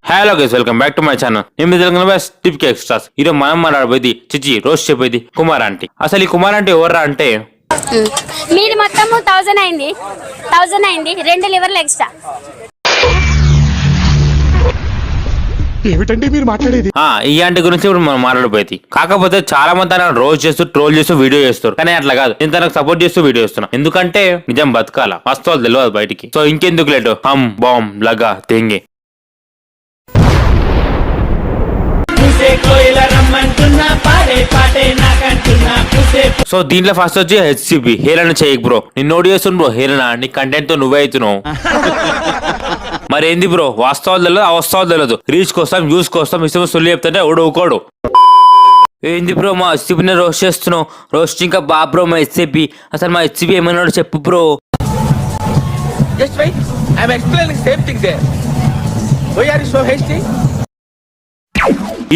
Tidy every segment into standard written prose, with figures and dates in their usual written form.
Hello guys, welcome back to my channel. నేను Telangana tip extras. ఈరోజు మనం మాట్లాడబోయేది చిచి రోస్ట్ చెప్పేది కుమార్ ఆంటీ. అసలు ఈ కుమార్ ఆంటీ ఎవర్రా అంటే మీది మొత్తం 1000 అయింది. 2 లివర్లు ఎక్స్ట్రా. ఏమిటండి మీరు మాట్లాడేది? ఈ ఆంటీ గురించి ఇప్పుడు మనం మాట్లాడబోయేది. కాకపోతే చాలా మంది తనకు రోస్ట్ చేస్తూ ట్రోల్ చేస్తూ వీడియో చేస్తారు, కానీ అట్లా కాదు. నేను తనకు సపోర్ట్ చేస్తూ వీడియో చేస్తున్నా, ఎందుకంటే నిజం బతకాల, వాస్తవాలు తెలియదు బయటికి. సో ఇంకెందుకు లేటు, హమ్ బాంబ్ లగా తెంగే. సో దీంట్లో ఫస్ట్ వచ్చి హెచ్సిపి హేళన చేయకు బ్రో. నేను నోట్ చేస్తున్నా బ్రో, హేళన నీ కంటెంట్ తో నువ్వే అవుతున్నావు. మరి ఏంది బ్రో, వాస్తవాలు తెలియదు అవాస్తవాలు తెలియదు. రీచ్ కోసం వ్యూస్ కోసం ఇష్టం సొల్లు చెప్తుంటే ఓడవుకోడు. ఏంది బ్రో మా హెచ్సిపిని రోస్ట్ చేస్తున్నావు? రోస్ట్ ఇంకా బా బ్రో మా హెచ్సిపి. అసలు మా హెచ్సిపి ఏమన్నాడు చెప్పు బ్రో.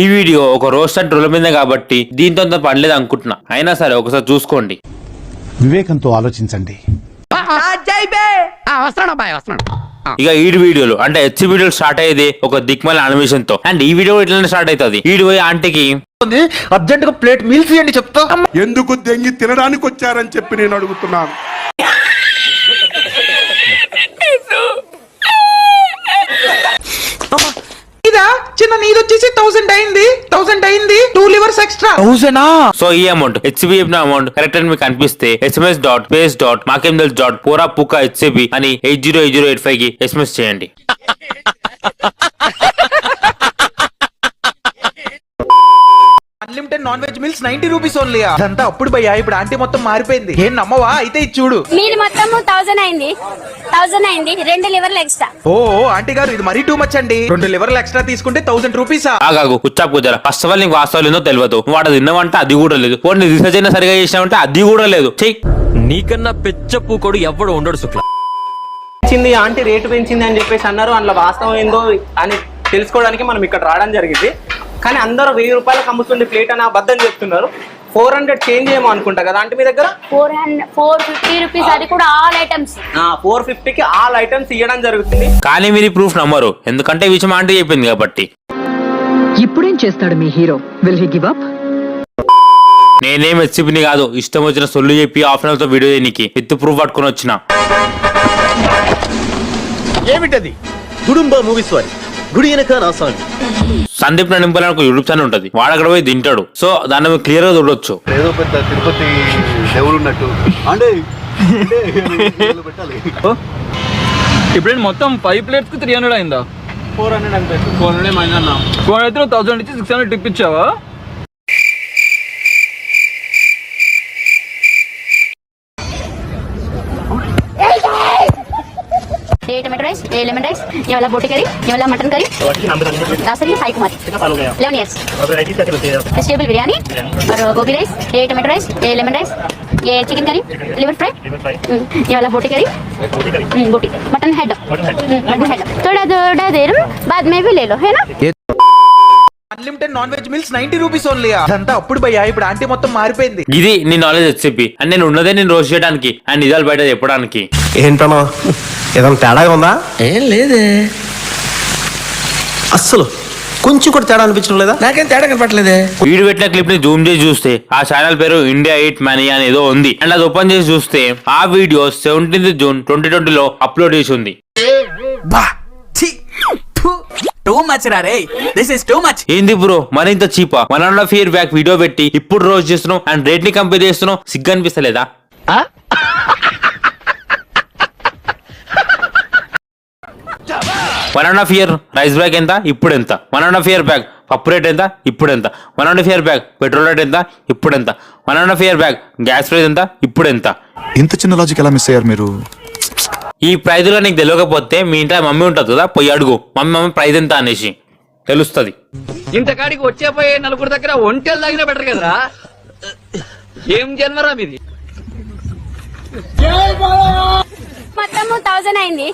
ఈ వీడియో ఒక రోస్ట్ అండ్ ట్రోల్ మీద కాబట్టి దీంతో అంత పడలేదు అనుకుంటున్నా. అయినా సరే ఒకసారి చూసుకోండి, వివేకంతో ఆలోచించండి. ఇక ఈ వీడియోలు అంటే హెచ్ వీడియోలు స్టార్ట్ అయ్యేది ఒక దిక్మల అనిమేషన్ తో, అండ్ ఈ వీడియో ఇట్లనే స్టార్ట్ అవుతుంది. ఈ పోయి ఆంటీకి అర్జెంట్ గా ప్లేట్ మీల్స్ ఇవ్వండి చెప్తా. ఎందుకు దెంగి తినడానికి వచ్చారని చెప్పి నేను అడుగుతున్నాను. చిన్న నీది వచ్చేసి 1000 అయింది. 2 లివర్స్ ఎక్స్ట్రా 1000. సో ఈ అమౌంట్ హెచ్సిపి అమౌంట్ కరెక్ట్ అని మీకు అనిపిస్తే sms.space.makem.pora-puka hcp అని 808085 కి ఎస్ఎంఎస్ చేయండి. Unlimited non veg meals 90 rupees only. అదంతా అప్పుడు భయ్యా, ఇప్పుడు ఆంటీ మొత్తం మారిపోయింది. ఏం నమ్మవా? అయితే ఇది చూడు. మీది మొత్తం 1000 అయింది. 2 లివర్లు ఎక్స్ట్రా. ఓ ఆంటీ గారు, ఇది మరీ టూ మచ్ అండి. 2 లివర్లు ఎక్స్ట్రా తీసుకుంటే 1000 రూపీసా? ఆగాగు కుచ్చా కుదర. ఫస్ట్ ఆఫ్ ఆల్ నీకు వాస్తవాలు ఏందో తెలియదు. నువ్వు వాడు తిన్నావంటే అది కూడా లేదు. పోనీ రీసెర్చ్ అయినా సరిగా చేసినావంటే అది కూడా లేదు. చెయ్యి. నీకన్నా పెచ్చ పూకోడు ఎవడు ఉండడు శుక్ల. ఆంటీ రేటు పెంచింది అని చెప్పేసి అన్నారు. అందులో వాస్తవం ఏందో అని తెలుసుకోవడానికి మనం ఇక్కడ రావడం జరిగింది. కానీ అందరూ 1000 రూపాయలకు అమ్ముతుంది ప్లేట్ అని అబద్ధం చెప్తున్నారు. 400 చేంజ్ ఏమో అనుకుంటా కదా ఆంటీ మీ దగ్గర. 450 రూపీస్, అది కూడా ఆల్ ఐటమ్స్. 450కి ఆల్ ఐటమ్స్ ఇవ్వడం జరుగుతుంది. కానీ మీరు ఈ ప్రూఫ్ నమ్మరు, ఎందుకంటే ఈ విషయం ఆంటీ చెప్పింది కాబట్టి. ఇప్పుడేం చేస్తాడు మీ hero? Will he give up? నేనేం హెచ్సిపిని కాదు, ఇష్టం వచ్చిన సొల్లు చెప్పి ఆఫ్లైన్ తో వీడియో చేయడానికి ఎత్తు ప్రూఫ్ పట్టుకుని వచ్చిన. ఏమిటది? గుడుంబ మూవీస్ వారి గుడి వెనక నాసాలు సందీప్ నడింపల్ ఒక యూట్యూబ్ ఛానల్ ఉంటది, వాడు అక్కడ పోయి తింటాడు. సో దాన్ని మీరు క్లియర్ గా చూడొచ్చు. ఏదో పెద్ద తిరుపతి దేవుడు ఉన్నట్టు అంటే ఇప్పుడు మొత్తం 5 ప్లేట్స్ కి 300 అయిందా? 400 అంటే 400 ఏమైందన్నా? 400 అయితే 1000 ఇచ్చి 600 టిప్ ఇచ్చావా? टमाटो राइस, लेमन राइस, ये वाला बोटी करी, ये वाला mutton curry, Dasari Sai Kumar 11 years, vegetable biryani और गोभी राइस, ये टमाटो राइस, ये लेमन राइस, ये चिकन करी, लिवर फ्राई, ये वाला बोटी करी, बोटी मटन हेड, थोड़ा देर बाद में भी ले लो, है ना? Unlimited non veg meals 90 rupees only. అదంతా అప్పుడు భయ్యా, ఇప్పుడు ఆంటీ మొత్తం మారిపోయింది. ఇది నీ నాలెడ్జ్ హెచ్సిపి అండ్ నేను ఉన్నదే నేను రోస్ట్ చేయడానికి అండ్ నిజాలు బయట చెప్పడానికి. ఏంటనో ఏదైనా తేడాగా ఉందా? ఏం లేదే, అస్సలు కొంచెం కూడా తేడా అనిపించడం లేదా? నాకేం తేడా కనపట్లేదే. వీడియో పెట్టిన క్లిప్ ని జూమ్ చేసి చూస్తే ఆ ఛానల్ పేరు ఇండియా 8 మనీ అని ఏదో ఉంది, అండ్ అది ఓపెన్ చేసి చూస్తే ఆ వీడియో 17th జూన్ 2020 అప్లోడ్ చేసి ఉంది. ఏంది బ్రో మరింత చీపా? 1.5 year బ్యాక్ వీడియో పెట్టి ఇప్పుడు రోజు చేస్తున్నావు అండ్ రేట్ ని కంపేర్ చేస్తున్నావు. సిగ్గు అనిపిస్తలేదా? 1.5 year రైస్ బ్యాగ్ ఎంత, ఇప్పుడు ఎంత? 1.5 year బ్యాగ్ పప్పు రేట్ ఎంత, ఇప్పుడు ఎంత? 1.5 year బ్యాగ్ పెట్రోల్ రేట్ ఎంత, ఇప్పుడు ఎంత? 1.5 year బ్యాగ్ గ్యాస్ ప్రైస్ ఎంత, ఇప్పుడు ఎంత? ఇంత చిన్న లాజిక్ ఎలా మిస్ అయ్యారు మీరు? ఈ ప్రైజులో నీకు తెలియకపోతే మీ ఇంట్లో మమ్మీ ఉంటుంది కదా, పోయి అడుగు మమ్మీ ప్రైజ్ ఎంత అనేసి తెలుస్తుంది. ఇంతకాడికి వచ్చేపోయే నలుగురు దగ్గర ఒంటెలు తాగినా బెటర్ కదరా. ఏం జన్మరా మీది? మొత్తం 1000 అయింది.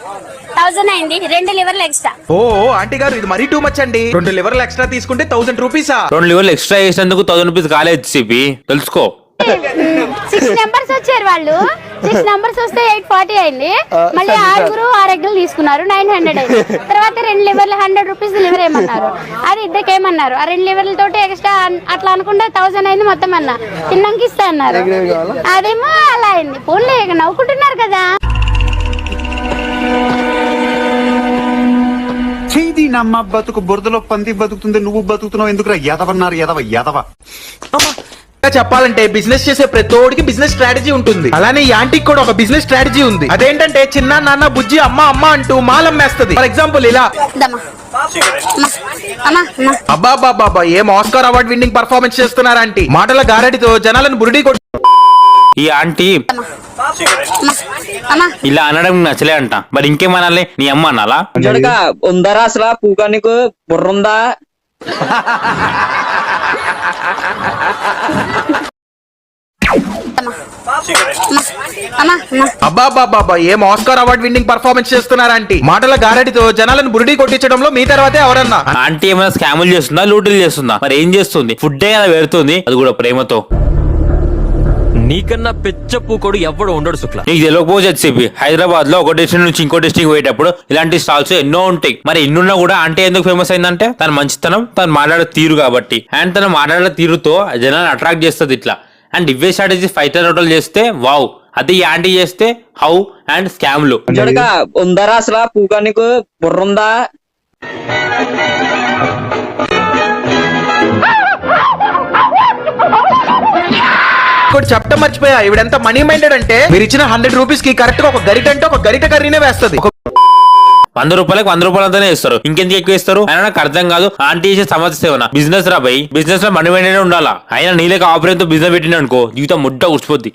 2 లివర్లు ఎక్స్ట్రా. ఓ ఆంటీ గారు, ఇది మరీ టూ మచ్ అండి. 2 లివర్లు ఎక్స్ట్రా తీసుకుంటే 1000 రూపీసా? 2 లివర్లు ఎక్స్ట్రా చేసినందుకు 1000 రూపీస్ కాలేదు హెచ్సిపి, తెలుసుకో. 6 మెంబర్స్ వచ్చారు వాళ్ళు. 6 నంబర్స్ వస్తే 840 అయింది. మళ్ళీ 6 ఎగ్గులు తీసుకున్నారు 900 అయింది. తర్వాత 2 లివర్లు 100 రూపీస్ లివర్ ఏమన్నారు, అది ఇద్దరికి ఏమన్నారు, ఆ 2 లివర్లతోటి ఎక్స్ట్రా అట్లా అనుకుంటే 1000 అయింది మొత్తం అన్న, తిన్నాక ఇస్తా అన్నారు. అదేమో అలా అయింది. పోన్లే నవ్వుకుంటున్నారు కదా. చేది నమ్మ బతుకు బురదలో పంది బతుకుతుంది, నువ్వు బతుకుతున్నావు ఎందుకురా? ఎదవన్నారు ఎదవ. చెప్పాలంటే బిజినెస్ చేసే ప్రతోడికి బిజినెస్ స్ట్రాటజీ ఉంటుంది. అలానే ఈ ఆంటీకి కూడా ఒక బిజినెస్ స్ట్రాటజీ ఉంది. అదేంటంటే చిన్న నాన్న బుజ్జి అమ్మ అమ్మ అంటూ మాలమ్మేస్తది. ఫర్ ఎగ్జాంపుల్ ఇలా, అబ్బా ఏం ఆస్కార్ అవార్డ్ విన్నింగ్ పర్ఫార్మెన్స్ చేస్తున్నారు ఆంటీ. మాటల గారడితో జనాలను బురిడి కొట్టి ఈ ఆంటీ ఇలా అనడం నచ్చలే అంట. మరి ఇంకేమనాలి, నీ అమ్మ అనాలా? ఉందరా అసలు పూగా నీకు బుర్రుందా? అబ్బా ఏం ఆస్కార్ అవార్డ్ విన్నింగ్ పర్ఫార్మెన్స్ చేస్తున్నారు ఆంటీ. మాటల గారడితో జనాలను బురిడి కొట్టించడంలో మీ తర్వాతే ఎవరన్నా. ఆంటీ ఏమైనా స్కాములు చేస్తుందా, లూటులు చేస్తుందా? మరి ఏం చేస్తుంది? ఫుడ్డే కదా పెడుతుంది, అది కూడా ప్రేమతో. నీకన్నా పెచ్చ పూకోడు ఎవడు ఉండడు శుక్ల. నీకు తెలియకపోతే చెప్పి హైదరాబాద్ లో ఒక డిస్ట్రిక్ట్ నుంచి ఇంకో డిస్ట్రిక్ట్ పోయేటప్పుడు ఇలాంటి స్టాల్స్ ఎన్నో ఉంటాయి. మరి ఎన్నున్నా కూడా ఆంటీ ఎందుకు ఫేమస్ అయిందంటే తన మంచితనం, తను మాట్లాడే తీరు కాబట్టి. అండ్ తన మాట్లాడే తీరుతో జనాన్ని అట్రాక్ట్ చేస్తుంది ఇట్లా. అండ్ ఇవే స్ట్రాటజీ ఫైటర్ హోటల్ చేస్తే వావ్, అది ఈ ఆంటీ చేస్తే హౌ అండ్ స్కామ్లు. ఉందరా అసలు పూగా నీకు బుర్రుందా? చెప్పడం మర్చిపోయా, ఇవిడెంత మనీ మైండెడ్ అంటే మీరు ఇచ్చిన 100 రూపీస్ కి కరెక్ట్ గా ఒక గరిట అంటే ఒక గరిట కర్రీనే వేస్తుంది. 100 రూపాయలకు 100 రూపాయలు అంతానే ఇస్తారు, ఇంకెందుకు ఎక్కువ ఇస్తారు? అయినా నాకు అర్థం కాదు. ఆంటీ చేసే సమస్య ఏమన్నా బిజినెస్ రా బై, బిజినెస్ లో మనీ మైండెడ్ ఉండాలా. అయినా నీళ్ళకి ఆపరేట్ తో బిజినెస్ పెట్టిన అనుకో జీవితం ముడ్డ ఉడిచిపోద్ది.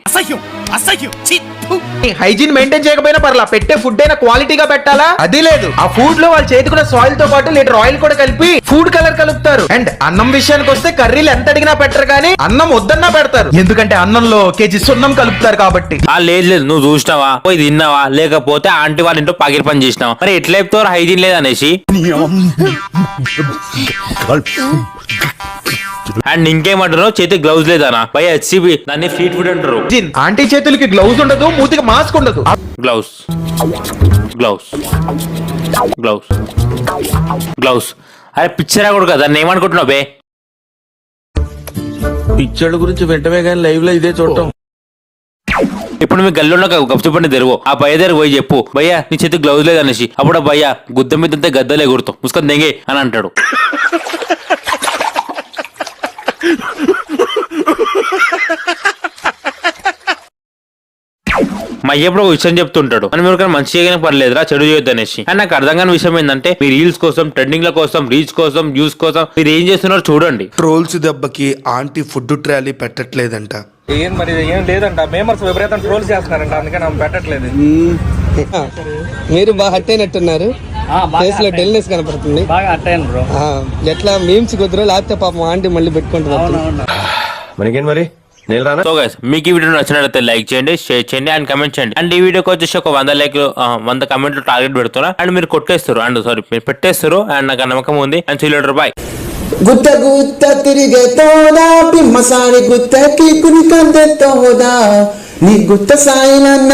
హైజీన్ మెయింటైన్ చేయకపోయినా పర్లా, పెట్టే ఫుడ్ అయినా క్వాలిటీగా పెట్టాలా? అది లేదు. ఆ ఫుడ్ లో వాళ్ళు చేతుకున్న సాయిల్ తో పాటు లీటర్ ఆయిల్ కూడా కలిపి ఫుడ్ కలర్ కలుపుతారు. అండ్ అన్నం విషయానికి వస్తే కర్రీలు ఎంత అడిగినా పెట్టరు, కానీ అన్నం వద్దన్నా పెడతారు. ఎందుకంటే అన్నంలో కేజీ సున్నం కలుపుతారు కాబట్టి. లేదు నువ్వు చూసినావా, పోయి తిన్నావా, లేకపోతే ఆంటీ వాళ్ళ ఇంట్లో పగిరి పని చేసినావా? మరి ఎట్లా చెప్తారు హైజీన్ లేదనేసి? అండ్ ఇంకేమంటారు, చేతికి గ్లౌజ్ లేదనా పై హెచ్సిబి దాన్ని స్ట్రీట్ ఫుడ్ అంటారు. ఆంటీ చేతులకి గ్లౌజ్ ఉండదు, మూతికి మాస్క్ ఉండదు. గ్లౌజ్ గ్లౌజ్ గ్లౌజ్ గ్లౌజ్ అరే పిక్చర్ కూడా కదా, దాన్ని ఏమనుకుంటున్నావు బే? పిక్చర్ల గురించి వెంటనే కానీ లైవ్ లో ఇదే చూడటం. ఇప్పుడు మీ గల్లున్న గప్చుపండి తెరువు, ఆ భయ్య దగ్గర పోయి చెప్పు, భయ్యా నీ చేతి గ్లౌజ్ లేదనేసి. అప్పుడు ఆ భయ్య గుద్ద మీద గద్దలే గుర్తు ముసుకొని దెంగే అని అంటాడు. మా అయ్యప్పుడు ఒక విషయం చెప్తుంటాడు, అని మీరు మంచి చేయగానే పర్లేదురా చెడు చేయొద్దు అనేసి. అని నాకు అర్థం కాని విషయం ఏంటంటే, మీ రీల్స్ కోసం, ట్రెండింగ్ ల కోసం, రీచ్ కోసం, వ్యూస్ కోసం మీరు ఏం చేస్తున్నారో చూడండి. ట్రోల్స్ దెబ్బకి ఆంటీ ఫుడ్ ట్రాలీ పెట్టట్లేదంట. ఏం లేదంట, మేమర్స్ విపరీతం ట్రోల్స్ చేస్తున్నారంట, అందుకని ఆమె పెట్టట్లేదు. మీరు బాగా హట్ అయినట్టున్నారు, ఫేస్ లో డెల్నెస్ కనపడుతుంది. బాగా అట్టయ్యాను బ్రో. ఎట్లా మీమ్స్ కుదరో లేకపోతే పాపం ఆంటీ మళ్ళీ పెట్టుకుంటున్నారు. మనకేం మరి సో గైస్, మీకు ఈ వీడియో నచ్చినట్లయితే లైక్ చేయండి, షేర్ చేయండి అండ్ కమెంట్ చేయండి. అండ్ ఈ వీడియోకి వచ్చేసి ఒక 100 లైక్లు 100 కమెంట్లు టార్గెట్ పెడుతున్నా. అండ్ మీరు కొట్టేస్తారు, అండ్ సారీ మీరు పెట్టేస్తారు. అండ్ నాకు నమ్మకం ఉంది. And see you later, bye. గుత్త గుత్త తిరిగే తోడా పిమ్మసారి గుత్తకి కుని కందె తోడా నీ గుత్త సాయిలన్న